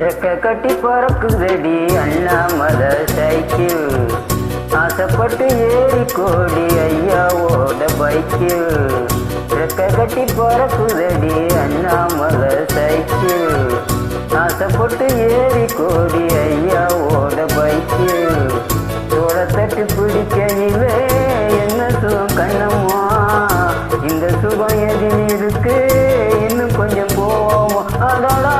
ரெக்க கட்டி பறக்குதடி அண்ணாமலை சைக்கிள் ஆசைப்பட்டு ஏறி கோடி ஐயாவோட பைக்கில் ரெக்க கட்டி பறக்குதடி அண்ணாமலை சைக்கிள் ஆசைப்பட்டு ஏறி கோடி ஐயாவோட பைக்கில் தோட தட்டி பிடிக்கையிலே என்ன சுகம் கண்ணம்மா இந்த சுகம் எதில் இருக்கு இன்னும் கொஞ்சம் போவோம் அதடா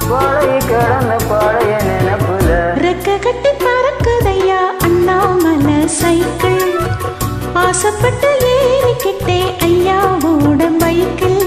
பழைய கிடந்த பழைய நினைப்புல ரெக்க கட்டி பறக்குதையா அண்ணாமலை சைக்கிள் ஆசைப்பட்டு ஏறிக்கிட்டே ஐயாவோட பைக்கில்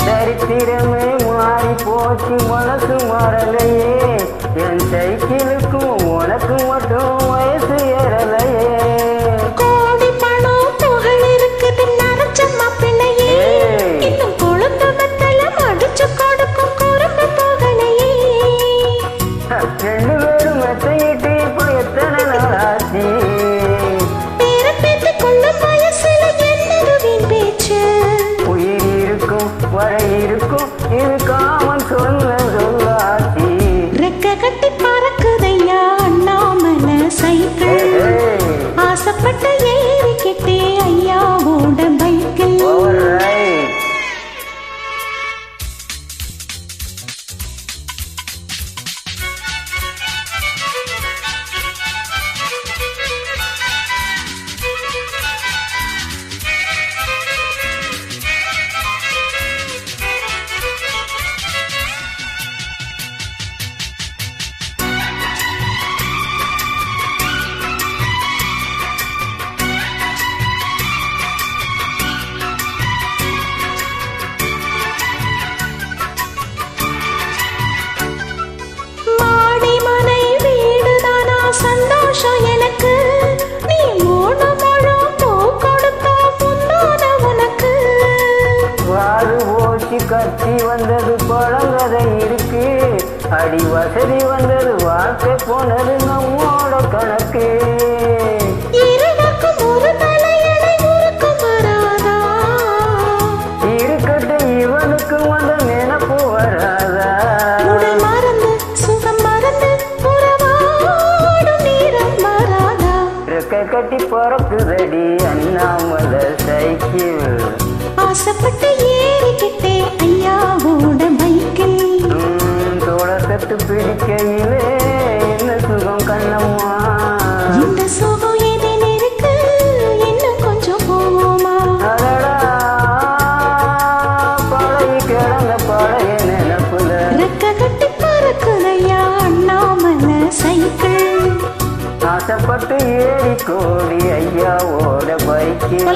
சரித்திரமே மாறி போச்சு மனசு மாறலையே என் சைக்கிளுக்கும் உனக்கு மட்டும் வயசு ஏறலையே கோடி பணம் புகழ் இருக்குது நரைச்ச மாப்பிள்ளையே இன்னும் கொழுந்த வெத்தல அடிச்சு கொடுக்கும் குறும்பு போகலையே ரெண்டு பேரும் மெத்தையிட்டு இப்போ எத்தனை நாள் ஆச்சு பேர பேத்து கொள்ளும் வயசுல என்னது வீண் பேச்சு உயிர் இருக்கும் வரை இருக்கும் இது காமன் சொன்ன சொல்லாச்சி ரெக்க கட்டி பறக்குதையா அண்ணாமலை சைக்கிள் ஆசைப்பட்ட ஏறிக்கிட்டே ஐயாவோட பைக்கில் சந்தோஷம் எனக்கு நீ மூணு முழம் பூ கொடுத்தா முந்தான உனக்கு வாது போச்சு கத்தி வந்தது பழங்கதை இருக்கு அடி வசதி வந்தது வாழ்க்கை போனது நம்மோட கணக்கு இருவருக்கும் ஒரு தலையணை உருக்கம் வராதா இருக்கட்டும் இவனுக்கு வந்த நினைப்பு வராதா உடல் மறந்து சுகம் மறந்து ரெக்க கட்டி பறக்குதடி அண்ணாமலை சைக்கிள் ஆசைப்பட்டு ஏறிக்கிட்டே ஐயாவோட பைக்கில் தோட தட்டு பிடிக்கையிலே என்ன சுகம் கண்ணம்மா இந்த சுகம் எதில் இருக்கு இன்னும் கொஞ்சம் போவோமா அதடா பழைய கிடந்த பழைய நினைப்புல ரெக்க கட்டி பறக்குதையா அண்ணாமலை சைக்கிள் ஆசைப்பட்டு ஏறி கோடி ஐயாவோட பைக்கில்